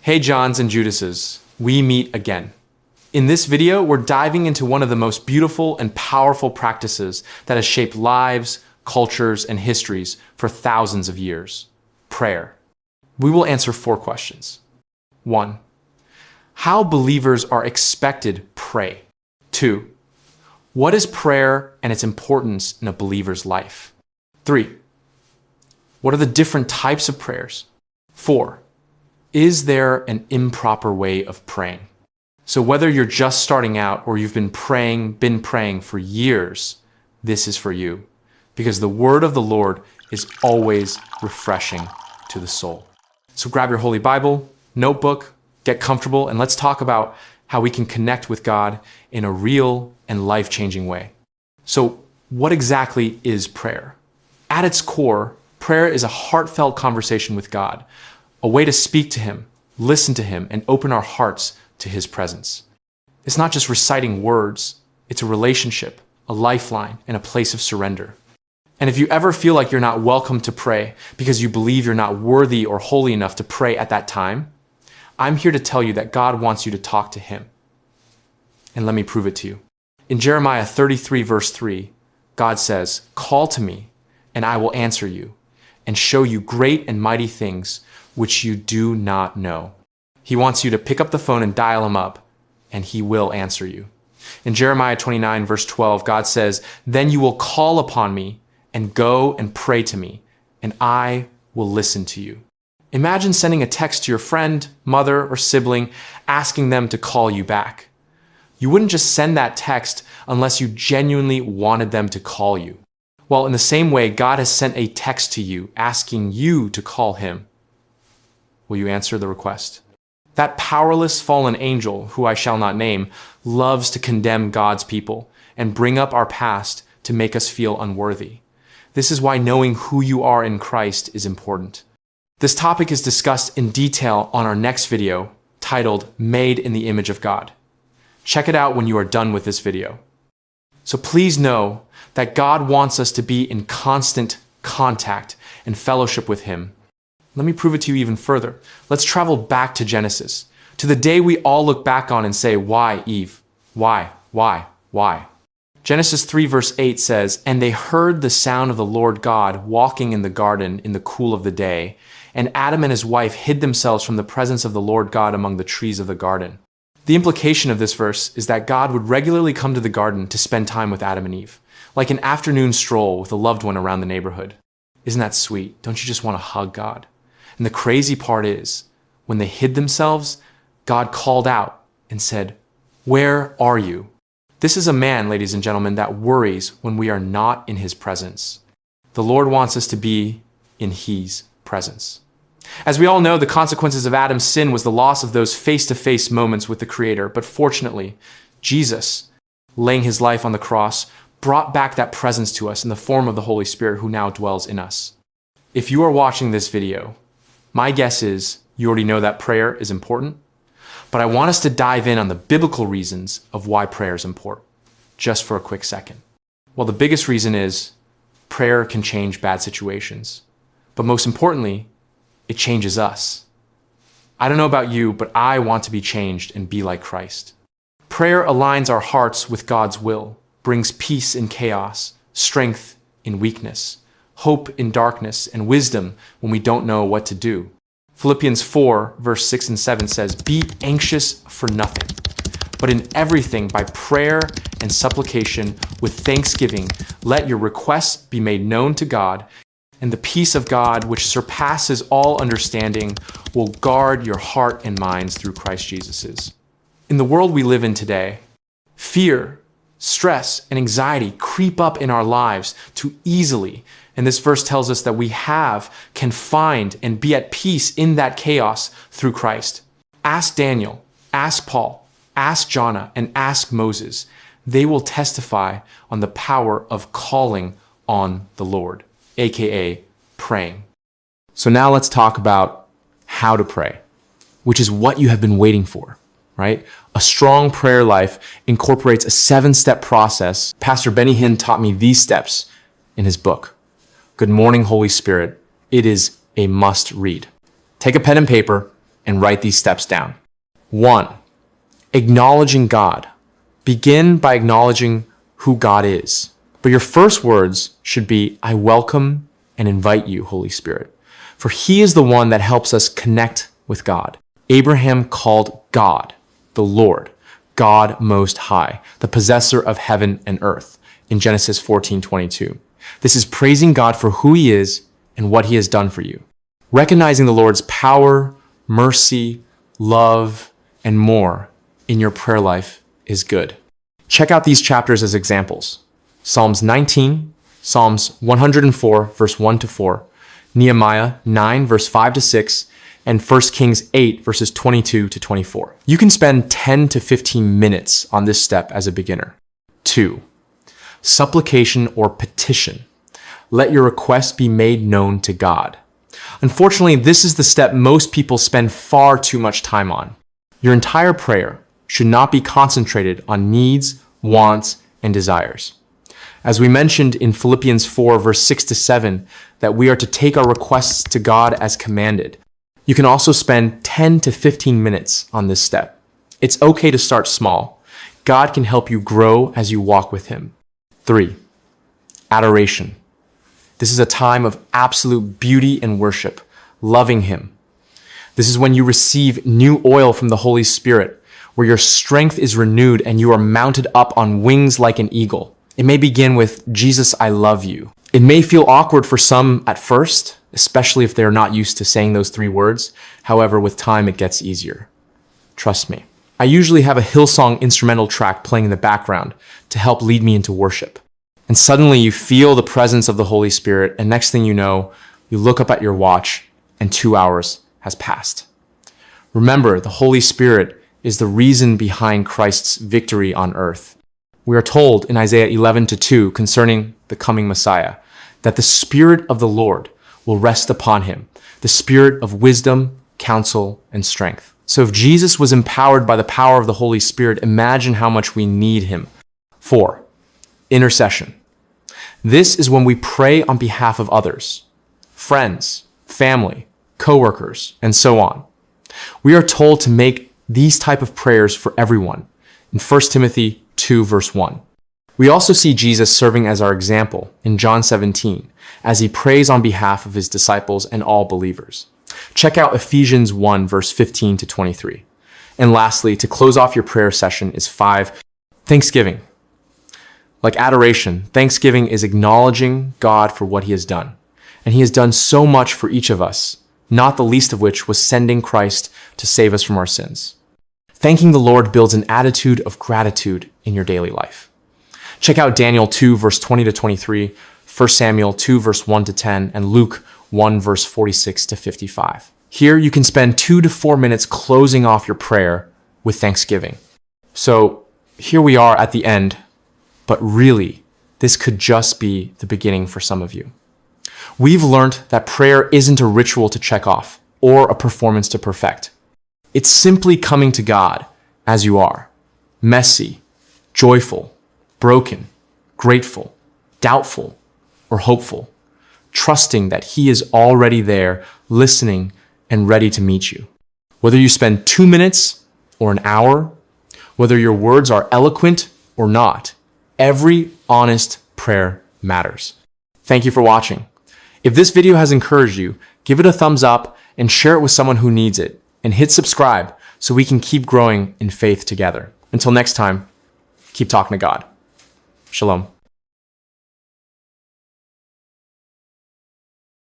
Hey Johns and Judases, we meet again. In this video, we're diving into one of the most beautiful and powerful practices that has shaped lives, cultures, and histories for thousands of years: prayer. We will answer 4 questions. 1. How believers are expected pray. 2. What is prayer and its importance in a believer's life? 3. What are the different types of prayers? 4. Is there an improper way of praying? So whether you're just starting out or you've been praying for years, this is for you, because the word of the Lord is always refreshing to the soul. So grab your Holy Bible, notebook, get comfortable, and let's talk about how we can connect with God in a real and life-changing way. So what exactly is prayer? At its core, prayer is a heartfelt conversation with God, a way to speak to Him, listen to Him, and open our hearts to His presence. It's not just reciting words, it's a relationship, a lifeline, and a place of surrender. And if you ever feel like you're not welcome to pray because you believe you're not worthy or holy enough to pray at that time, I'm here to tell you that God wants you to talk to Him. And let me prove it to you. In Jeremiah 33 verse 3, God says, "Call to me, and I will answer you, and show you great and mighty things which you do not know." He wants you to pick up the phone and dial Him up, and He will answer you. In Jeremiah 29 verse 12, God says, "Then you will call upon me and go and pray to me, and I will listen to you." Imagine sending a text to your friend, mother, or sibling asking them to call you back. You wouldn't just send that text unless you genuinely wanted them to call you. Well, in the same way, God has sent a text to you asking you to call Him. Will you answer the request? That powerless fallen angel, who I shall not name, loves to condemn God's people and bring up our past to make us feel unworthy. This is why knowing who you are in Christ is important. This topic is discussed in detail on our next video, titled Made in the Image of God. Check it out when you are done with this video. So please know that God wants us to be in constant contact and fellowship with Him. Let me prove it to you even further. Let's travel back to Genesis, to the day we all look back on and say, "Why, Eve? Why? Why?" Genesis 3 verse 8 says, "And they heard the sound of the Lord God walking in the garden in the cool of the day, and Adam and his wife hid themselves from the presence of the Lord God among the trees of the garden." The implication of this verse is that God would regularly come to the garden to spend time with Adam and Eve, like an afternoon stroll with a loved one around the neighborhood. Isn't that sweet? Don't you just want to hug God? And the crazy part is, when they hid themselves, God called out and said, "Where are you?" This is a man, ladies and gentlemen, that worries when we are not in His presence. The Lord wants us to be in His presence. As we all know, the consequences of Adam's sin was the loss of those face-to-face moments with the Creator. But fortunately, Jesus, laying His life on the cross, brought back that presence to us in the form of the Holy Spirit who now dwells in us. If you are watching this video, my guess is you already know that prayer is important, but I want us to dive in on the biblical reasons of why prayer is important, just for a quick second. Well, the biggest reason is prayer can change bad situations, but most importantly, it changes us. I don't know about you, but I want to be changed and be like Christ. Prayer aligns our hearts with God's will, brings peace in chaos, strength in weakness, hope in darkness, and wisdom when we don't know what to do. Philippians 4, verse 6 and 7 says, "Be anxious for nothing, but in everything by prayer and supplication with thanksgiving, let your requests be made known to God, and the peace of God, which surpasses all understanding, will guard your heart and minds through Christ Jesus." In the world we live in today, fear, stress, and anxiety creep up in our lives too easily. And this verse tells us that we can find, and be at peace in that chaos through Christ. Ask Daniel, ask Paul, ask Jonah, and ask Moses. They will testify on the power of calling on the Lord, aka praying. So now let's talk about how to pray, which is what you have been waiting for, right? A strong prayer life incorporates a 7-step process. Pastor Benny Hinn taught me these steps in his book, Good Morning, Holy Spirit. It is a must read. Take a pen and paper and write these steps down. 1. Acknowledging God. Begin by acknowledging who God is. But your first words should be, I welcome and invite you, Holy Spirit. For he is the one that helps us connect with God. Abraham called God the Lord, God Most High, the possessor of heaven and earth, in Genesis 14:22. This is praising God for who he is and what he has done for you. Recognizing the Lord's power, mercy, love, and more in your prayer life is good. Check out these chapters as examples. Psalms 19, Psalms 104, verse 1 to 4, Nehemiah 9, verse 5 to 6, and 1 Kings 8, verses 22 to 24. You can spend 10 to 15 minutes on this step as a beginner. 2. Supplication or petition. Let your request be made known to God. Unfortunately, this is the step most people spend far too much time on. Your entire prayer should not be concentrated on needs, wants, and desires. As we mentioned in Philippians 4, verse 6 to 7, that we are to take our requests to God as commanded. You can also spend 10 to 15 minutes on this step. It's okay to start small. God can help you grow as you walk with him. 3. Adoration. This is a time of absolute beauty and worship, loving him. This is when you receive new oil from the Holy Spirit, where your strength is renewed and you are mounted up on wings like an eagle. It may begin with, Jesus, I love you. It may feel awkward for some at first, especially if they're not used to saying those 3 words. However, with time, it gets easier. Trust me. I usually have a Hillsong instrumental track playing in the background to help lead me into worship. And suddenly you feel the presence of the Holy Spirit, and next thing you know, you look up at your watch and 2 hours has passed. Remember, the Holy Spirit is the reason behind Christ's victory on earth. We are told in Isaiah 11:2 concerning the coming Messiah, that the Spirit of the Lord will rest upon him, the Spirit of wisdom, counsel, and strength. So if Jesus was empowered by the power of the Holy Spirit, imagine how much we need him. 4. Intercession. This is when we pray on behalf of others, friends, family, coworkers, and so on. We are told to make these type of prayers for everyone in 1 Timothy 2, verse 1. We also see Jesus serving as our example in John 17, as he prays on behalf of his disciples and all believers. Check out Ephesians 1, verse 15 to 23. And lastly, to close off your prayer session is 5, thanksgiving. Like adoration, thanksgiving is acknowledging God for what he has done. And he has done so much for each of us, not the least of which was sending Christ to save us from our sins. Thanking the Lord builds an attitude of gratitude in your daily life. Check out Daniel 2, verse 20 to 23, 1 Samuel 2, verse 1 to 10, and Luke 1, verse 46 to 55. Here you can spend 2 to 4 minutes closing off your prayer with thanksgiving. So here we are at the end, but really, this could just be the beginning for some of you. We've learned that prayer isn't a ritual to check off or a performance to perfect. It's simply coming to God as you are, messy, joyful, broken, grateful, doubtful, or hopeful, trusting that he is already there, listening and ready to meet you. Whether you spend 2 minutes or an hour, whether your words are eloquent or not, every honest prayer matters. Thank you for watching. If this video has encouraged you, give it a thumbs up and share it with someone who needs it. And hit subscribe so we can keep growing in faith together. Until next time, keep talking to God. Shalom.